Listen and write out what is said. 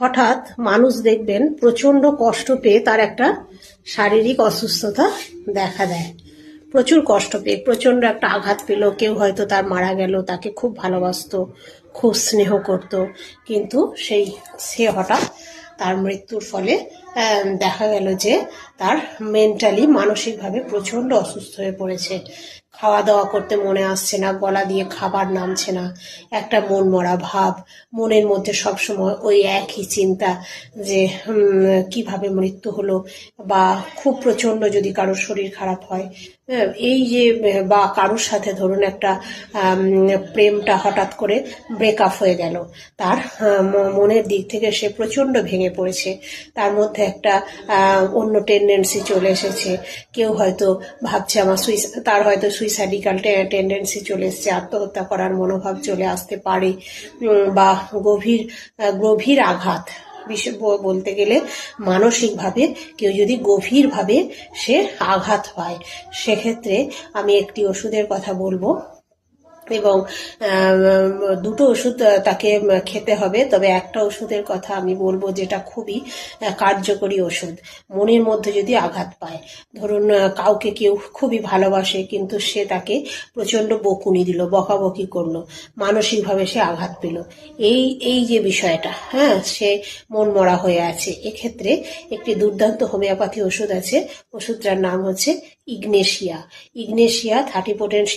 হঠাৎ মানুষ দেখবেন প্রচন্ড কষ্ট পেয়ে তার একটা শারীরিক অসুস্থতা দেখা দেয়। প্রচুর কষ্ট পেয়ে প্রচন্ড একটা আঘাত পেল, কেউ হয়তো তার মারা গেল, তাকে খুব ভালোবাসতো, খুব স্নেহ করত, কিন্তু সে হঠাৎ তার মৃত্যুর ফলে দেখা গেল যে তার মেন্টালি মানসিকভাবে প্রচন্ড অসুস্থ হয়ে পড়েছে। খাওয়া দাওয়া করতে মনে আসছে না, গলা দিয়ে খাবার নামছে না, একটা মন মরা ভাব, মনের মধ্যে সবসময় ওই একই চিন্তা যে কিভাবে মৃত্যু হলো, বা খুব প্রচন্ড যদি কারোর শরীর খারাপ হয়, এই যে বা কারোর সাথে ধরুন একটা প্রেমটা হঠাৎ করে ব্রেকআপ হয়ে গেল, তার মনের দিক থেকে সে প্রচন্ড ভেঙে পড়েছে, তার মধ্যে একটা অন্য টেন্ডেন্সি চলে এসেছে। কেউ হয়তো ভাবছে তার হয়তো সুইসাইডিক্যাল টেন্ডেন্সি চলে এসেছে, আত্মহত্যা করার মনোভাব চলে আসতে পারে, বা গভীর গভীর আঘাত, বলতে গেলে মানসিকভাবে কেউ যদি গভীরভাবে সে আঘাত পায়, সেক্ষেত্রে আমি একটি ওষুধের কথা বলবো, এবং দুটো ওষুধ তাকে খেতে হবে। তবে একটা ওষুধের কথা আমি বলবো যেটা খুবই কার্যকরী ওষুধ। মনের মধ্যে যদি আঘাত পায়, ধরুন কাউকে কেউ খুবই ভালোবাসে কিন্তু সে তাকে প্রচন্ড বকুনি দিল, বকাবকি করলো, মানসিকভাবে সে আঘাত পেল, এই যে বিষয়টা, হ্যাঁ, সে মন মরা হয়ে আছে, এক্ষেত্রে একটি দুর্দান্ত হোমিওপ্যাথি ওষুধ আছে। ওষুধটার নাম হচ্ছে ইগনেশিয়া 30 পোটেন্ট।